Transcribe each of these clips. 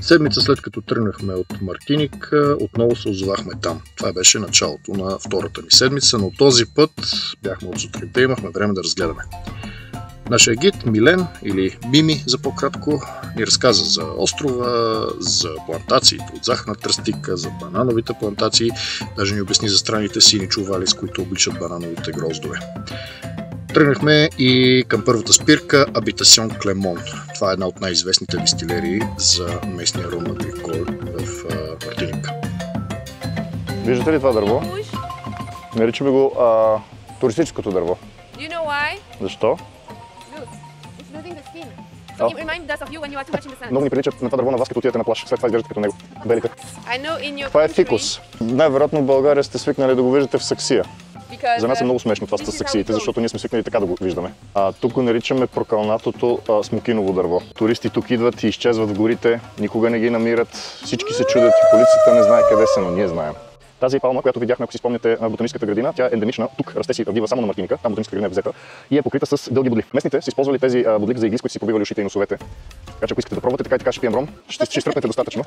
Седмица след като тръгнахме от Мартиник, отново се озовахме там. Това беше началото на втората ни седмица, но този път бяхме от сутринта и имахме време да разгледаме. Нашия гид Милен, или Мими за по-кратко, ни разказа за острова, за плантациите от захарна тръстика, за банановите плантации, даже ни обясни за странните сини чували, с които обличат банановите гроздове. Тръгнахме и към първата спирка Абитасион Клемон. Това е една от най-известните дистилерии за местния ром агрикол в Мартиника. Виждате ли това дърво? Наричаме го туристическото дърво. Защо? Много ни приличат на това дърво на вас, като отидете на плаж. След това изглеждате като него. Белите. Това е фикус. Най-вероятно в България сте свикнали да го виждате в саксия. За нас е много смешно това с саксиите, защото ние сме свикнали така да го виждаме. Тук го наричаме прокълнатото смокиново дърво. Туристи тук идват и изчезват в горите, никога не ги намират, всички се чудят и полицията не знае къде са, но ние знаем. Тази палма, която видяхме, ако си спомняте, на ботаническата градина, тя е ендемична. Тук расте си дива само на Мартиника, там ботаническата градина е взета и е покрита с дълги бодли. Местните са използвали тези бодли за игли, с които си побивали ушите и носовете. Така че ако искате да пробвате, така и така ще пием ром, ще изтръпнете достатъчно.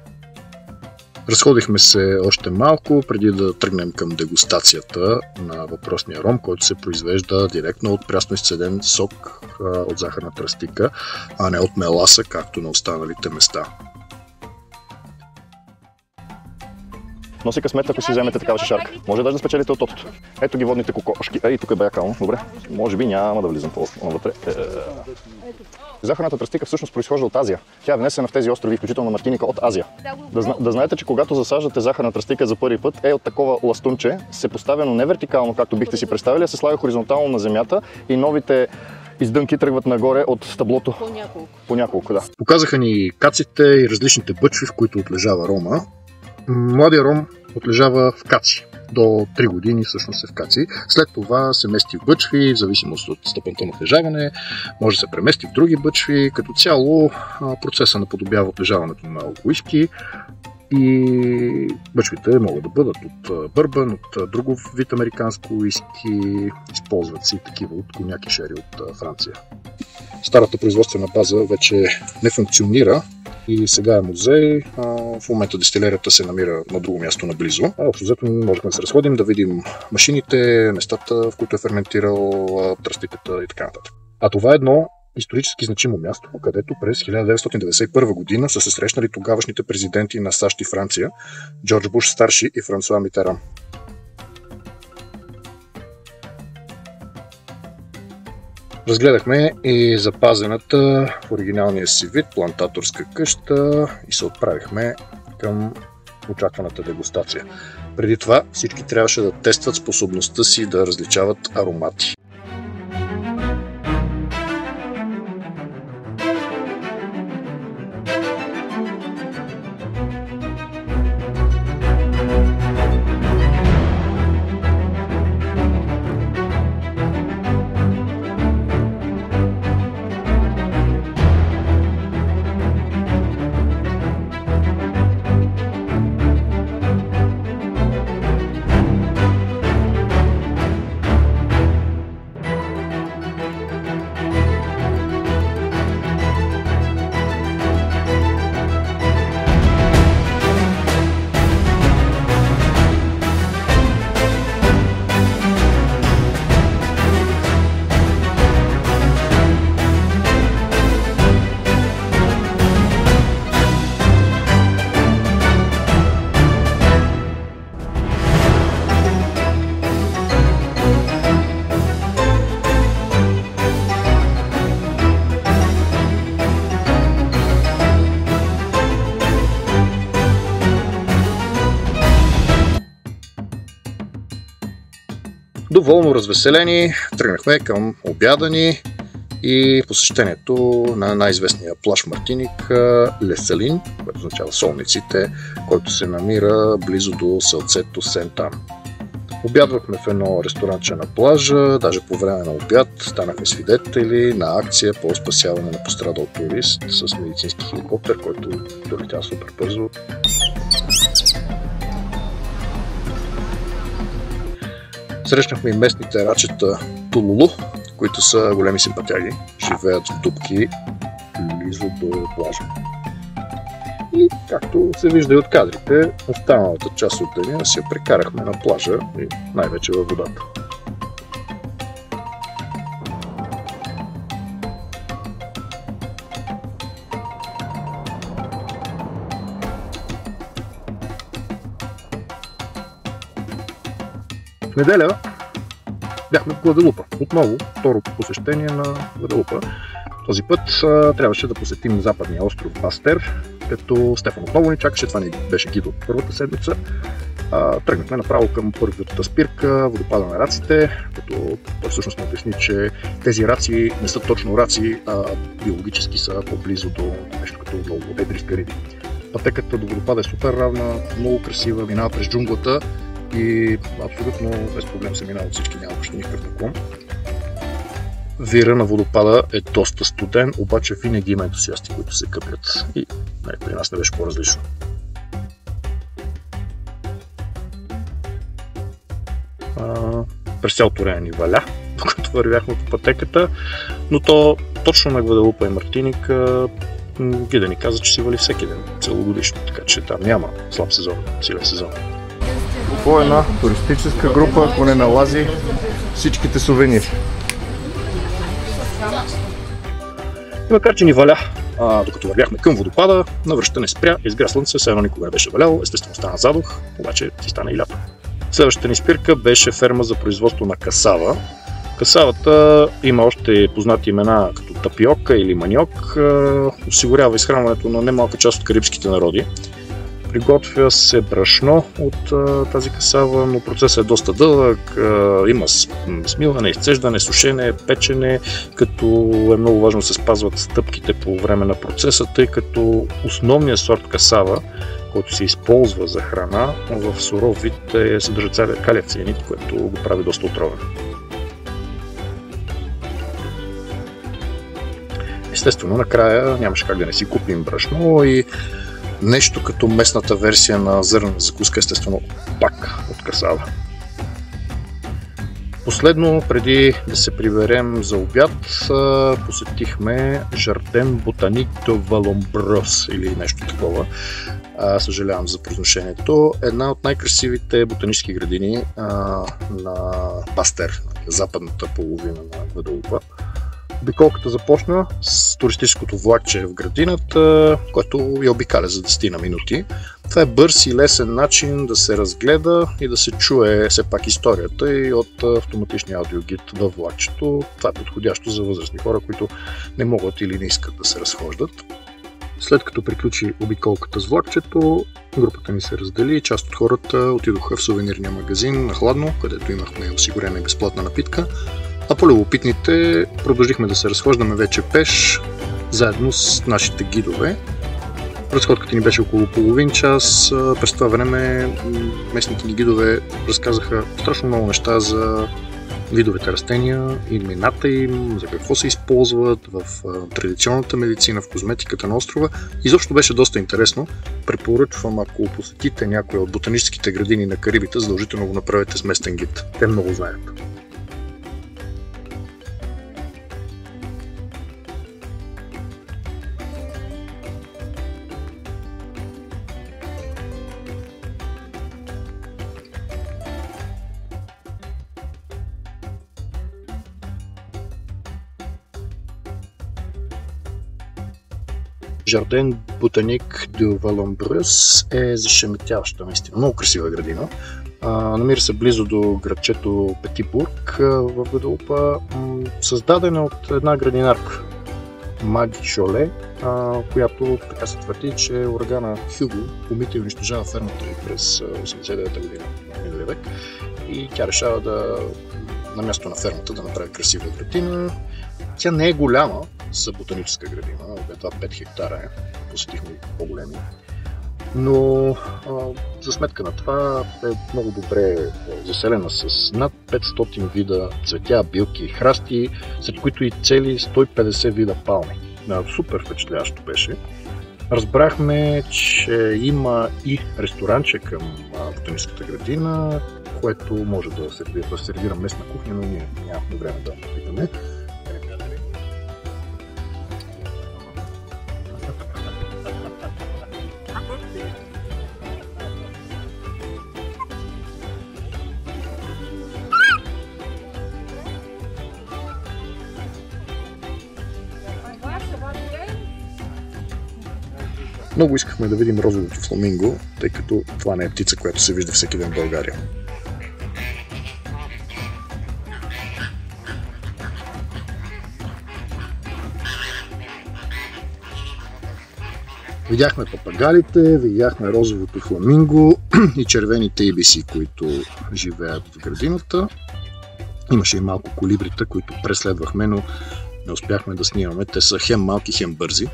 Разходихме се още малко, преди да тръгнем към дегустацията на въпросния ром, който се произвежда директно от прясно изцеден сок от захарна тръстика, а не от меласа, както на останалите места. Носи късмет, ако си вземете такава шишарка. Може даже да спечелите от тотото. Ето ги водните кокошки. Ей, тук е бая добре. Може би няма да влизам по-навътре. Захарната тръстика всъщност произхожда от Азия. Тя е внесена в тези острови, включително Мартиника, от Азия. Да знаете, че когато засаждате захарна тръстика за първи път, от такова ластунче се поставено не вертикално, както бихте си представили, а се слага хоризонтално на земята и новите издънки тръгват нагоре от стъблото. По няколко, да. Показаха ни каците и различните бъчви, в които отлежава рома. Младия ром отлежава в каци. До 3 години всъщност е в каци. След това се мести в бъчви, в зависимост от степента на отлежаване. Може да се премести в други бъчви. Като цяло процеса наподобява отлежаването на уиски и бъчвите могат да бъдат от бърбан, от друго вид американско уиски. Използват се и такива от коняк и шери от Франция. Старата производствена база вече не функционира и сега е музей. В момента дестилерията се намира на друго място наблизо. Общо взето можем да се разходим, да видим машините, местата, в които е ферментирал тръстиката и така нататък. А това е едно исторически значимо място, където през 1991 година са се срещнали тогавашните президенти на САЩ и Франция, Джордж Буш старши и Франсуа Митеран. Разгледахме и запазената в оригиналния си вид плантаторска къща и се отправихме към очакваната дегустация. Преди това всички трябваше да тестват способността си да различават аромати. Доволно развеселени, тръгнахме към обяда ни и посещението на най-известния плаж Мартиник Ле-Салин, което означава солниците, който се намира близо до селцето Сент-Ан. Обядвахме в едно ресторанче на плажа, даже по време на обяд станахме свидетели на акция по спасяване на пострадал турист с медицински хеликоптер, който долетя супер бързо. Срещнахме и местните рачета Тулулу, които са големи симпатяги, живеят в дупки близо до плажа. И както се вижда и от кадрите, останалата част от деня си я прекарахме на плажа и най-вече във водата. В неделя бяхме в Гваделупа. Отново второто посещение на Гваделупа. Този път трябваше да посетим западния остров Пастер, като Стефан отново ни чакаше. Това ни беше гид от първата седмица. Тръгнахме направо към първата спирка, водопада на раците, като той всъщност ме обясни, че тези раци не са точно раци, а биологически са по-близо до нещо като много едри скариди. Пътеката до водопада е супер равна, много красива, минава през джунглата и абсолютно без проблем се минава от всички, няма почти никакъв наклон. Вира на водопада е доста студен, обаче винаги има ентусиасти, които се къпят и при нас не беше по-различно. През цялото време ни валя, докато вървяхме по пътеката, но то точно на Гваделупа и Мартиник гида ни каза, че си вали всеки ден, целогодишно, така че там няма слаб сезон, силен сезон. По една туристическа група, ако не налази всичките сувенири. И макар че ни валя, докато вървяхме към водопада, навръщане спря, изгря слънце, все едно никога не беше валяло, естествено стана задух, обаче си стана и лято. Следващата ни спирка беше ферма за производство на касава. Касавата има още познати имена като тапиока или маниок, осигурява изхранването на немалка част от карибските народи. Приготвя се брашно от тази касава, но процесът е доста дълъг. Има смилане, изцеждане, сушене, печене, като е много важно да се спазват стъпките по време на процеса, тъй като основният сорт касава, който се използва за храна, в суров вид съдържа калиев цианид, което го прави доста отровен. Естествено, накрая нямаше как да не си купим брашно и нещо като местната версия на зърнена закуска, естествено пак от касава. Последно, преди да се приберем за обяд, посетихме Жарден Ботаник де Валомброс или нещо такова. Съжалявам за произношението. Една от най-красивите ботанически градини на Пастер, западната половина на Гваделупа. Обиколката започна с туристическото влакче в градината, което я обикаля за 10 на минути. Това е бърз и лесен начин да се разгледа и да се чуе все пак историята и от автоматичния аудиогид във влакчето. Това е подходящо за възрастни хора, които не могат или не искат да се разхождат. След като приключи обиколката с влакчето, групата ни се раздели и част от хората отидоха в сувенирния магазин на Хладно, където имахме осигурена и безплатна напитка. А по-любопитните продължихме да се разхождаме вече пеш, заедно с нашите гидове. Разходката ни беше около половин час. През това време местните ни гидове разказаха страшно много неща за видовете растения, имената им, за какво се използват в традиционната медицина, в козметиката на острова. Изобщо беше доста интересно. Препоръчвам, ако посетите някоя от ботаническите градини на Карибите, задължително го направете с местен гид. Те много знаят. Жарден Ботаник де Валомброс е зашеметяваща, наистина. Много красива градина. Намира се близо до градчето Петибург в Гваделупа, създадена от една градинарка, Маги Шоле, която така се твърди, че урагана Хюго умита и унищожава фермата през 89-та година на миналия век и тя решава на място на фермата да направи красива градина. Тя не е голяма за ботаническа градина, едва 5 хектара е, посетихме по-големи. Но за сметка на това е много добре заселена с над 500 вида цветя, билки и храсти, след които и цели 150 вида палми. Супер впечатляващо беше. Разбрахме, че има и ресторанче към ботаническата градина, което може да сервира местна кухня, но ние нямахме време да питаме. Много искахме да видим розовото фламинго, тъй като това не е птица, която се вижда всеки ден в България. Видяхме папагалите, видяхме розовото фламинго и червените ибиси, които живеят в градината. Имаше и малко колибрита, които преследвахме, но не успяхме да снимаме. Те са хем малки, хем бързи.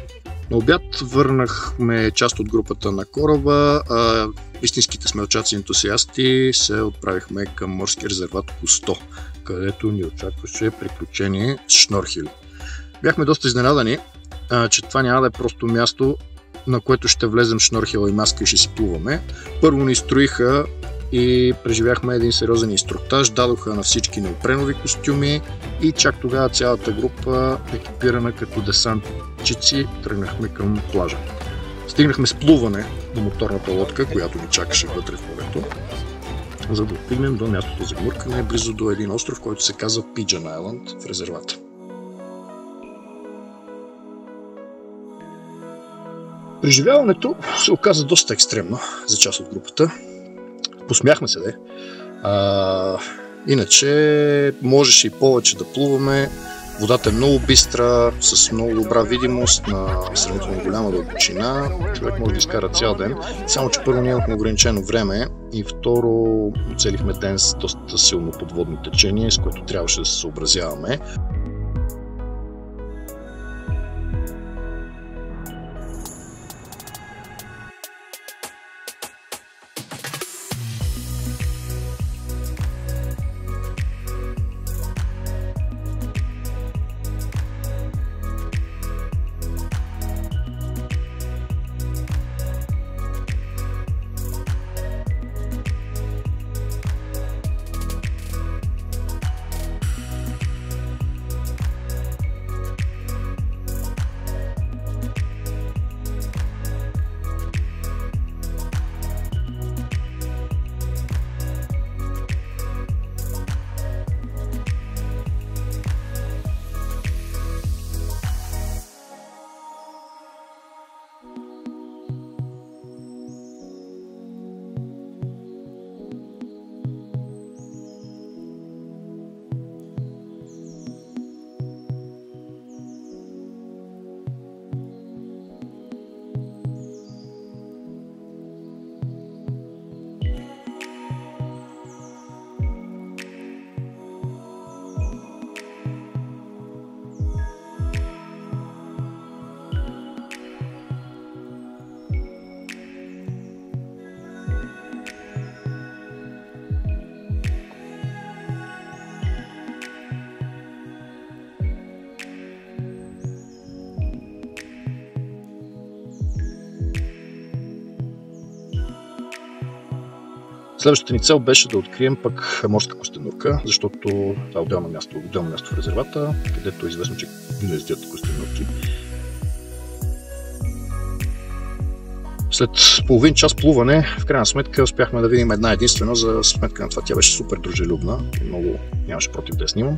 На обяд върнахме част от групата на кораба, а истинските смелчаци ентусиасти се отправихме към морски резерват Кусто, където ни очакваше приключение с шнорхели. Бяхме доста изненадани, че това няма да е просто място, на което ще влезем шнорхела и маска и ще си плуваме. Първо ни строиха и преживяхме един сериозен инструктаж, дадоха на всички неопренови костюми и чак тогава цялата група, екипирана като десантчици, тръгнахме към плажа. Стигнахме с плуване до моторната лодка, която ни чакаше вътре в морето, за да отпигнем до мястото за гмуркане, близо до един остров, който се казва Pigeon Island в резервата. Преживяването се оказа доста екстремно за част от групата. Посмяхме се, де. Иначе можеше и повече да плуваме. Водата е много бистра, с много добра видимост на сравнително голяма дълбочина. Човек може да изкара цял ден. Само че първо нямахме ограничено време и второ оцелихме ден с доста силно подводно течение, с което трябваше да се съобразяваме. Следващата ни цел беше да открием пък морска костенурка, защото това е отделно място в резервата, където е известно, че гнездят костенурки. След половин час плуване, в крайна сметка успяхме да видим една единствена, за сметка на това тя беше супер дружелюбна и много нямаше против да я снимам.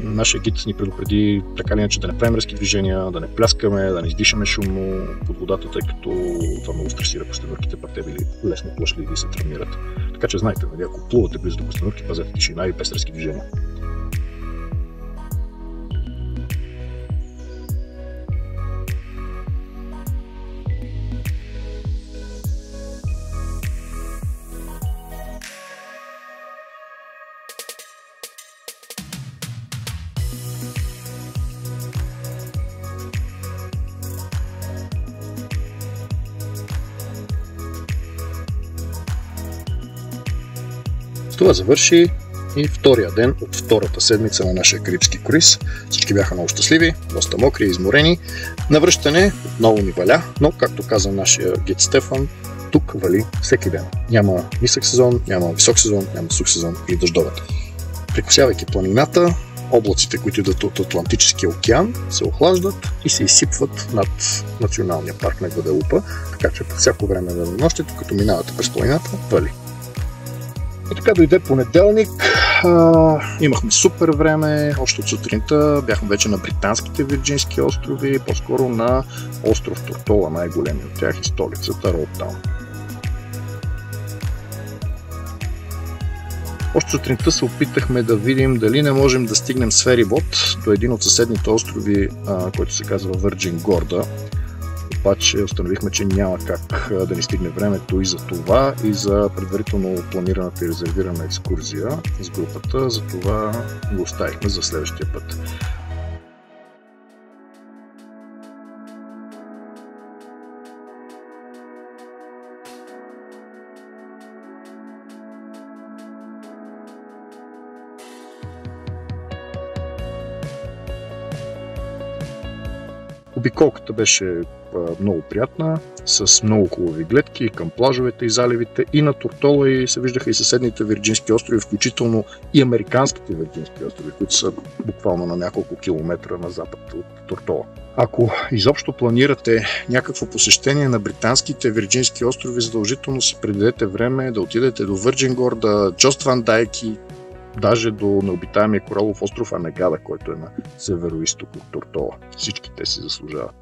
Нашия гид ни предупреди така или иначе да не правим резки движения, да не пляскаме, да не издишаме шумно под водата, тъй като това много стресира костенурките, пък те били лесно плашливи и се травмират. Така че знайте, ако плувате близо до костенурки, пазете тишина и без резки движения. Това завърши и втория ден от втората седмица на нашия карибски круиз. Всички бяха много щастливи, доста мокри и изморени. На връщане отново ни валя, но както каза нашия гид Стефан, тук вали всеки ден. Няма нисък сезон, няма висок сезон, няма сух сезон или дъждовен. Прекосявайки планината, облаците, които идват от Атлантическия океан, се охлаждат и се изсипват над националния парк на Гваделупа, така че по всяко време на нощето, като минавате през планината, вали. И така дойде понеделник, Имахме супер време, още от сутринта бяхме вече на британските Вирджински острови, по-скоро на остров Тортола, най-големи от тях и столицата Роудтаун. Още сутринта се опитахме да видим дали не можем да стигнем с ферибот до един от съседните острови, който се казва Върджин Горда. Обаче установихме, че няма как да ни стигне времето и за това, и за предварително планираната и резервирана екскурзия с групата, затова го оставихме за следващия път. Обиколката беше много приятна, с много хубави гледки към плажовете и заливите и на Тортола, и се виждаха и съседните Вирджински острови, включително и американските Вирджински острови, които са буквално на няколко километра на запад от Тортола. Ако изобщо планирате някакво посещение на британските Вирджински острови, задължително си предадете време да отидете до Върджин Горда, Джост Ван Дайк и даже до необитаемия коралов остров Анегада, който е на северо-исток от Тортола. Всички те си заслужават.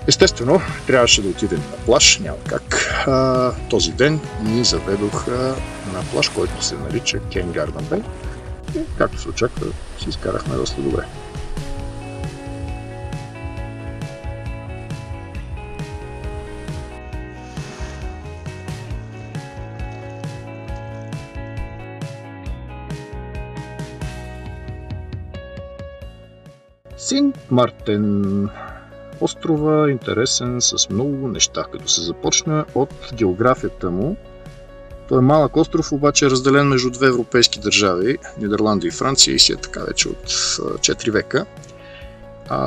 Естествено, трябваше да отидем на плаж, няма как. Този ден ни заведоха на плаж, който се нарича Кейн Гарден Бей. И, както се очаква, си изкарахме доста добре. Синт Мартен. Острова интересен с много неща, като се започне от географията му. Той е малък остров, обаче е разделен между две европейски държави, Нидерландия и Франция, и си е така вече от 4 века.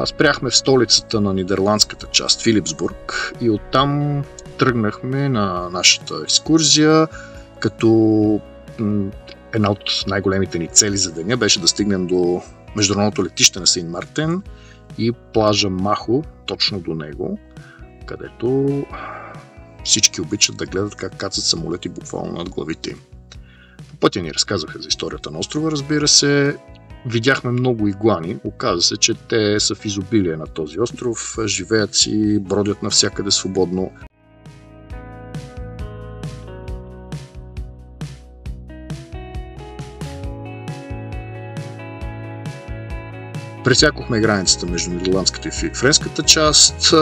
Спряхме в столицата на нидерландската част, Филипсбург, и оттам тръгнахме на нашата екскурзия, като една от най-големите ни цели за деня беше да стигнем до международното летище на Синт Мартен и плажа Махо, точно до него, където всички обичат да гледат как кацат самолети буквално над главите им. По пътя ни разказаха за историята на острова, разбира се. Видяхме много игуани. Оказа се, че те са в изобилие на този остров, живеят си, бродят навсякъде свободно. Пресякохме границата между нидерландската и френската част,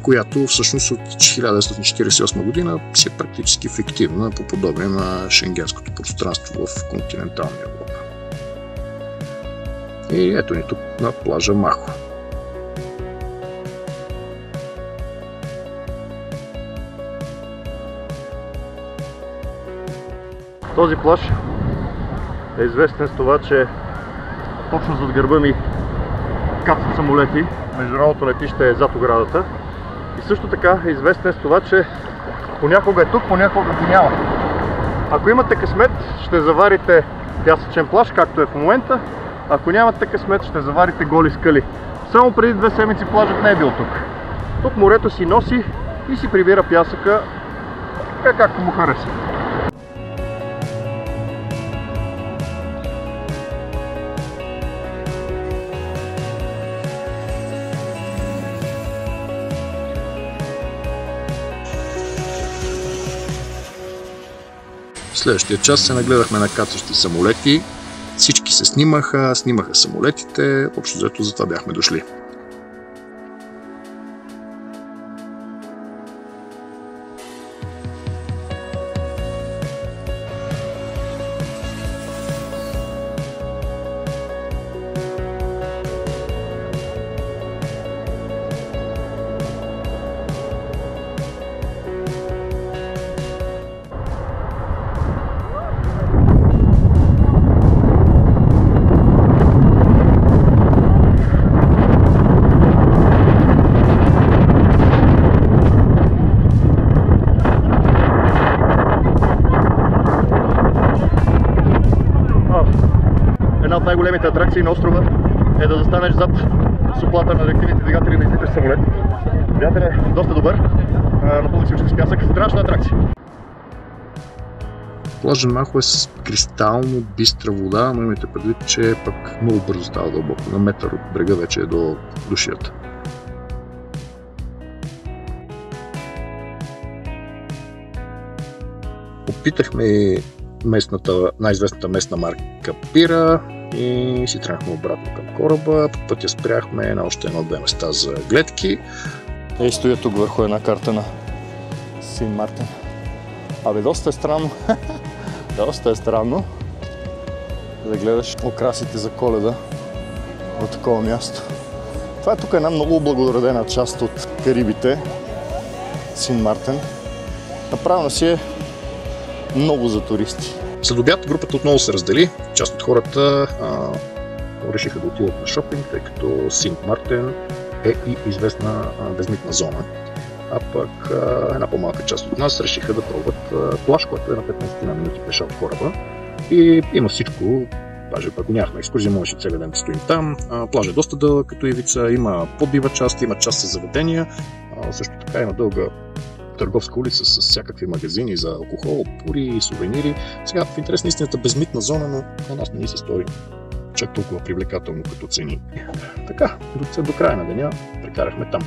която всъщност от 1948 година си е практически фиктивна по подобие на шенгенското пространство в континенталния Европа. И ето ни тук на плажа Махо. Този плаж е известен с това, че точно зад гърба ми кацат самолети. Международното летище е зад оградата. И също така е известен с това, че понякога е тук, понякога го няма. Ако имате късмет, ще заварите пясъчен плаж, както е в момента. Ако нямате късмет, ще заварите голи скали. Само преди 2 седмици плажът не е бил тук. Тук морето си носи и си прибира пясъка така, както му хареса. В следващия час се нагледахме на кацащи самолети. Всички се снимаха самолетите, общо взето за това бяхме дошли. Най-големите атракции на острова е да застанеш зад с оплата на реактивните двигатели на излитащ самолет. Вятър е доста добър, напълни всичко с пясък, страшна атракция. Плажът Махо е с кристално бистра вода, но имайте предвид, че пък много бързо става дълбоко. На метър от брега вече е до шията. Опитахме най-известната местна марка Пира и си тръгнахме обратно към кораба. По пътя спряхме на още едно-две места за гледки. Ей, стоя тук върху една карта на Син Мартин. Абе, доста е странно. Доста е странно да гледаш украсите за Коледа на такова място. Това е тук една много облагородена част от Карибите, Син Мартин. Направено си е много за туристи. След обяд групата отново се раздели. Част от хората решиха да отидат на шопинг, тъй като Синт Мартин е и известна безмитна зона. А пък една по-малка част от нас решиха да пробват плаж, който е на 15 минути пеша от кораба. И има всичко. Даже ако нямахме екскурзия, можеше целият ден да стоим там. Плажът е доста дълъг като ивица, има подбива част, има част с заведения. Също така има дълга търговска улица с всякакви магазини за алкохол, пури, сувенири. Сега, в интерес на истината, безмитна зона, но на нас не ни се стори чак толкова привлекателно като цени. Така, до края на деня прекарахме там.